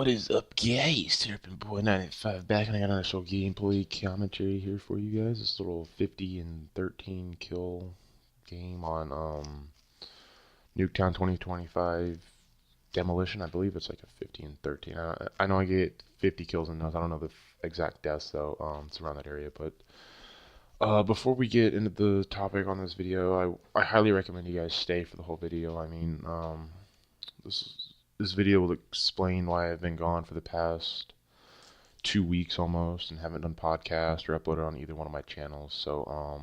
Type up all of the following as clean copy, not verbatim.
What is up, guys? Turpin Boy 95 back, and I got another little gameplay commentary here for you guys. This little 50 and 13 kill game on Nuketown 2025 Demolition. I believe it's like a 50 and 13. I know I get 50 kills in those. I don't know the exact deaths though. It's around that area. But before we get into the topic on this video, I highly recommend you guys stay for the whole video. I mean, this this video will explain why I've been gone for the past 2 weeks almost and haven't done podcast or uploaded on either one of my channels. So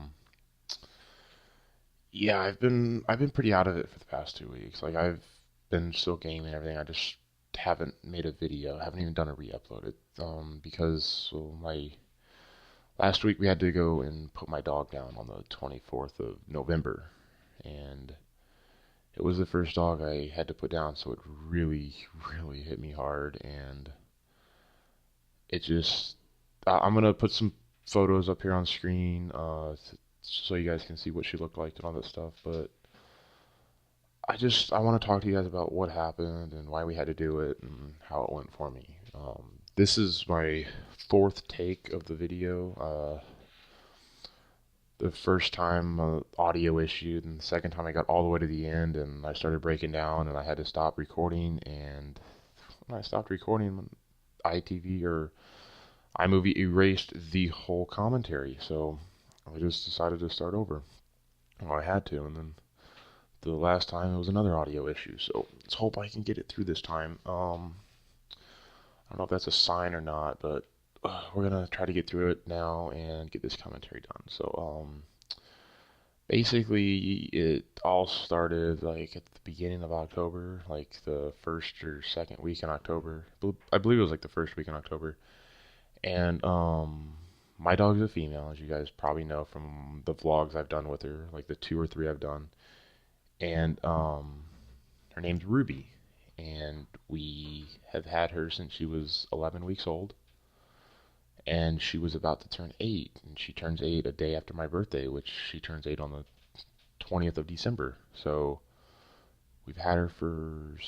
yeah, I've been pretty out of it for the past 2 weeks. Like I've been still gaming and everything. I just haven't made a video. I haven't even done a re-upload it because my last week we had to go and put my dog down on the 24th of November, and it was the first dog I had to put down, so it really, really hit me hard, and it just. I'm gonna put some photos up here on screen, so you guys can see what she looked like and all that stuff. But I want to talk to you guys about what happened and why we had to do it and how it went for me. This is my fourth take of the video. The first time audio issue, and the second time I got all the way to the end and I started breaking down and I had to stop recording, and when I stopped recording, ITV or iMovie erased the whole commentary, so I just decided to start over. Well, I had to, and then the last time it was another audio issue, so let's hope I can get it through this time. I don't know if that's a sign or not, but we're gonna try to get through it now and get this commentary done. So, basically, it all started like at the beginning of October, like the first or second week in October. I believe it was like the first week in October. And my dog's a female, as you guys probably know from the vlogs I've done with her, like the 2 or 3 I've done. And her name's Ruby, and we have had her since she was 11 weeks old, and she was about to turn 8, and she turns 8 a day after my birthday, which she turns 8 on the 20th of December. So we've had her for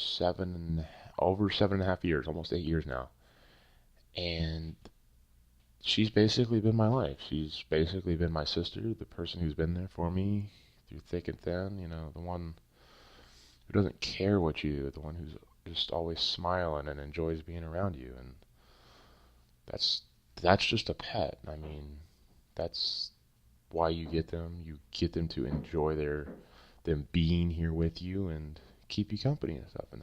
over 7.5 years, almost 8 years now, and she's basically been my life. She's basically been my sister, the person who's been there for me through thick and thin, the one who doesn't care what you do, the one who's just always smiling and enjoys being around you. And that's just a pet. I mean, that's why you get them. You get them to enjoy them being here with you and keep you company and stuff. And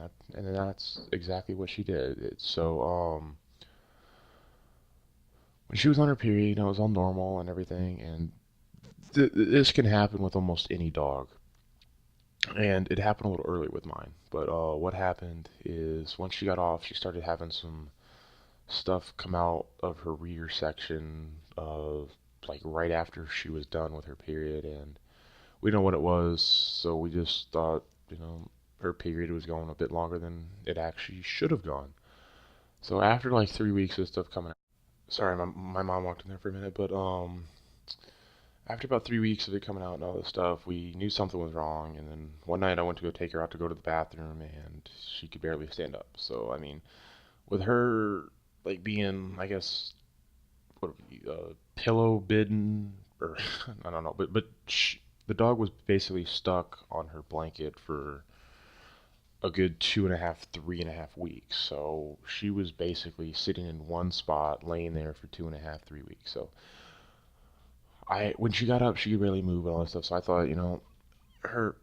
that's exactly what she did. When she was on her period, it was all normal and everything, and this can happen with almost any dog. And it happened a little early with mine. But what happened is once she got off, she started having some stuff come out of her rear section, like right after she was done with her period, and we didn't know what it was, so we just thought, her period was going a bit longer than it actually should have gone. So after like 3 weeks of stuff coming out, sorry, my mom walked in there for a minute, but after about 3 weeks of it coming out and all this stuff, we knew something was wrong. And then one night I went to go take her out to go to the bathroom, and she could barely stand up. So I mean, with her like being, I guess, what pillow bidden, or I don't know, but the dog was basically stuck on her blanket for a good 2.5, 3.5 weeks. So she was basically sitting in one spot, laying there for 2.5, 3 weeks. So when she got up, she could barely move and all that stuff. So I thought, her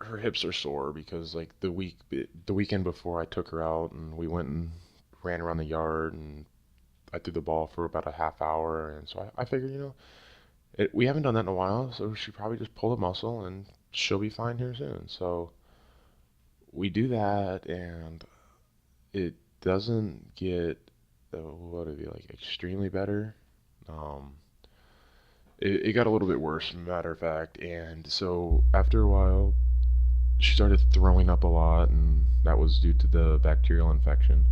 her hips are sore because like the weekend before I took her out and we went and ran around the yard and I threw the ball for about a half hour, and so I figured, we haven't done that in a while, so she probably just pulled a muscle and she'll be fine here soon. So we do that, and it doesn't get what would it be like extremely better. Um, it got a little bit worse, matter of fact, and so after a while, she started throwing up a lot, and that was due to the bacterial infection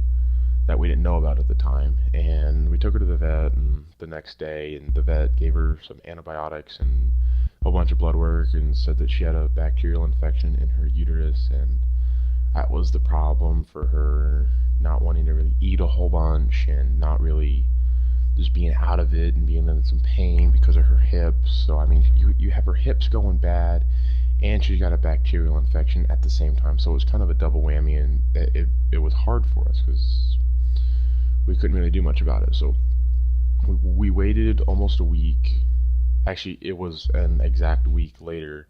that we didn't know about at the time. And we took her to the vet, and the next day, and the vet gave her some antibiotics and a whole bunch of blood work, and said that she had a bacterial infection in her uterus. And that was the problem for her, not wanting to really eat a whole bunch and not really just being out of it and being in some pain because of her hips. So I mean, you have her hips going bad, and she's got a bacterial infection at the same time. So it was kind of a double whammy, and it was hard for us because we couldn't really do much about it. So we waited almost a week. Actually, it was an exact week later,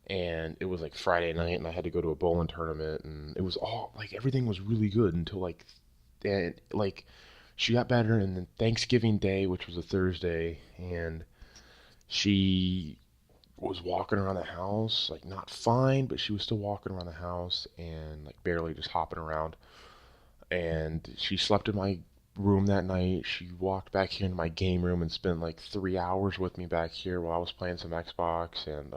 and it was like Friday night, and I had to go to a bowling tournament, and it was all like everything was really good until like she got better, and then Thanksgiving Day, which was a Thursday, and she was walking around the house, like not fine, but she was still walking around the house and like barely just hopping around. And she slept in my room that night. She walked back here into my game room and spent like 3 hours with me back here while I was playing some Xbox. And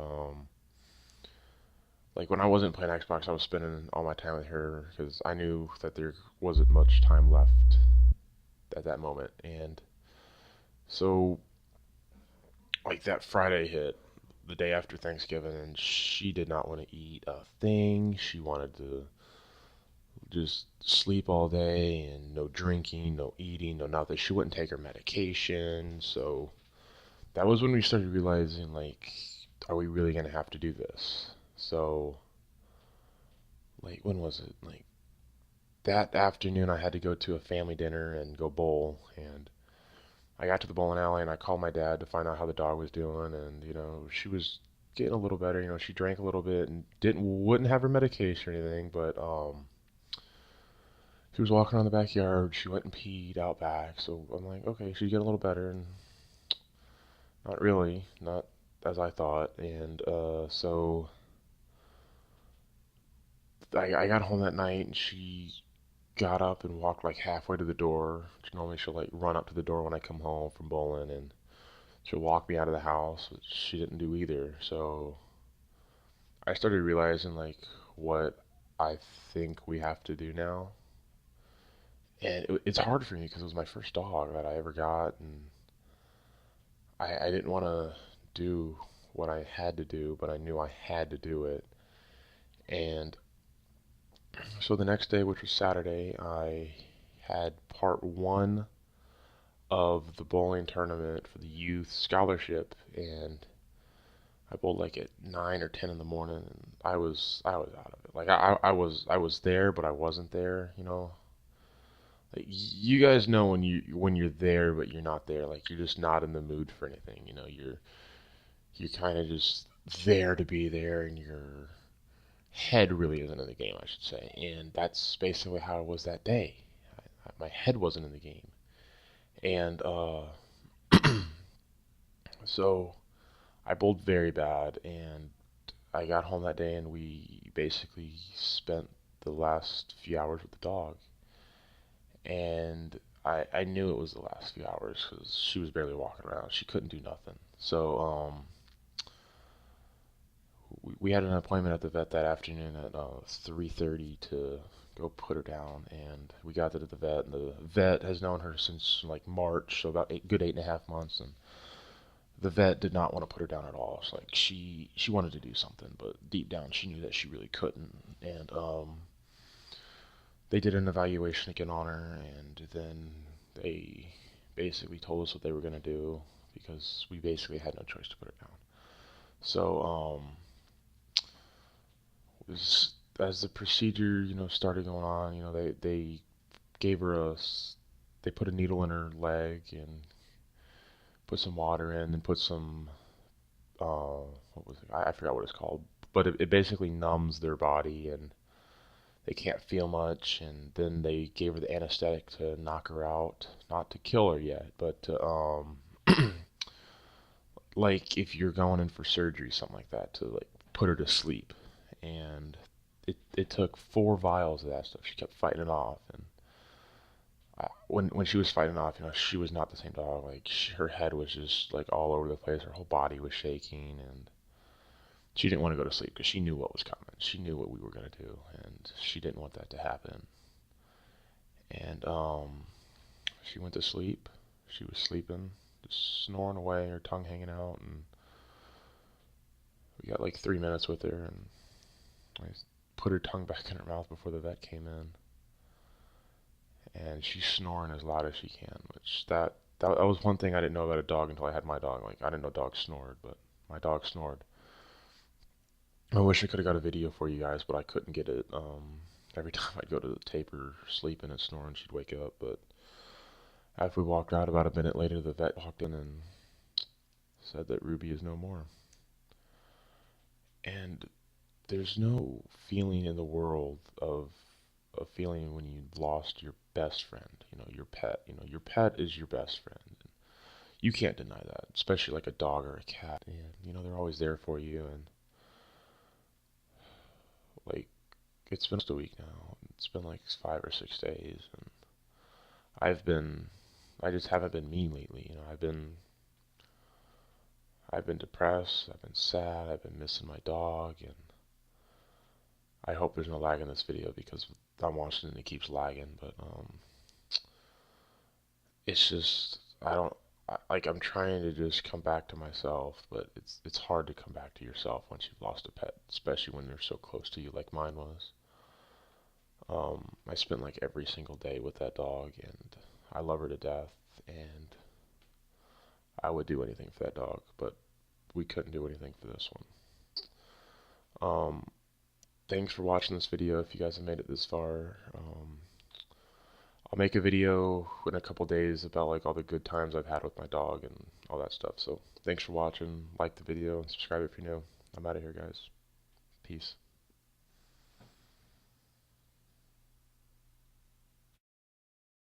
like when I wasn't playing Xbox, I was spending all my time with her because I knew that there wasn't much time left at that moment. And so like that Friday hit, the day after Thanksgiving, and she did not want to eat a thing. She wanted to just sleep all day and no drinking, no eating, no nothing. She wouldn't take her medication. So that was when we started realizing, like, are we really going to have to do this? So, like, when was it? Like, that afternoon, I had to go to a family dinner and go bowl. And I got to the bowling alley and I called my dad to find out how the dog was doing. And, she was getting a little better. She drank a little bit and wouldn't have her medication or anything, but she was walking around the backyard. She went and peed out back. So I'm like, okay, she's getting a little better, and not really, not as I thought. And so I got home that night, and she got up and walked like halfway to the door. Normally she'll like run up to the door when I come home from bowling, and she'll walk me out of the house, which she didn't do either. So I started realizing like what I think we have to do now. And it's hard for me because it was my first dog that I ever got, and I didn't want to do what I had to do, but I knew I had to do it. And so the next day, which was Saturday, I had part one of the bowling tournament for the youth scholarship, and I bowled like at 9 or 10 in the morning, and I was out of it. Like I was there, but I wasn't there. Like you guys know when you're there, but you're not there. Like you're just not in the mood for anything. You're kind of just there to be there, and your head really isn't in the game, I should say. And that's basically how it was that day. My head wasn't in the game, and so I bowled very bad, and I got home that day, and we basically spent the last few hours with the dog, and I knew it was the last few hours because she was barely walking around. She couldn't do nothing. So we had an appointment at the vet that afternoon at 3:30 to go put her down, and we got to the vet, and the vet has known her since like March, so about good 8.5 months, and the vet did not want to put her down at all. It's like she wanted to do something, but deep down she knew that she really couldn't, and they did an evaluation again on her, and then they basically told us what they were going to do because we basically had no choice to put her down. So as the procedure, started going on, they gave her they put a needle in her leg and put some water in and put some, what was it? I forgot what it's called, but it basically numbs their body and they can't feel much. And then they gave her the anesthetic to knock her out, not to kill her yet, but to, like if you're going in for surgery, something like that, to like put her to sleep. And it took 4 vials of that stuff. She kept fighting it off, and when she was fighting off, she was not the same dog. Like her head was just like all over the place. Her whole body was shaking, and she didn't want to go to sleep because she knew what was coming. She knew what we were gonna do, and she didn't want that to happen. And she went to sleep. She was sleeping, just snoring away, her tongue hanging out, and we got like 3 minutes with her, and I put her tongue back in her mouth before the vet came in, and she's snoring as loud as she can. Which that was one thing I didn't know about a dog until I had my dog. Like, I didn't know dogs snored, but my dog snored. I wish I could have got a video for you guys, but I couldn't get it. Every time I'd go to tape her sleeping and snoring, she'd wake up. But after we walked out, about a minute later, the vet walked in and said that Ruby is no more. And there's no feeling in the world of a feeling when you lost your best friend, your pet. Your pet is your best friend. You can't deny that, especially like a dog or a cat. And they're always there for you. And like, it's been almost a week now. It's been like 5 or 6 days, and I've been, I just haven't been me lately. I've been depressed. I've been sad. I've been missing my dog, and I hope there's no lag in this video because I'm watching it and it keeps lagging. But it's just I don't like I'm trying to just come back to myself, but it's hard to come back to yourself once you've lost a pet, especially when they're so close to you like mine was. I spent like every single day with that dog, and I love her to death, and I would do anything for that dog, but we couldn't do anything for this one. Thanks for watching this video if you guys have made it this far. I'll make a video in a couple days about like all the good times I've had with my dog and all that stuff. So thanks for watching. Like the video and subscribe if you're new. I'm out of here, guys. Peace.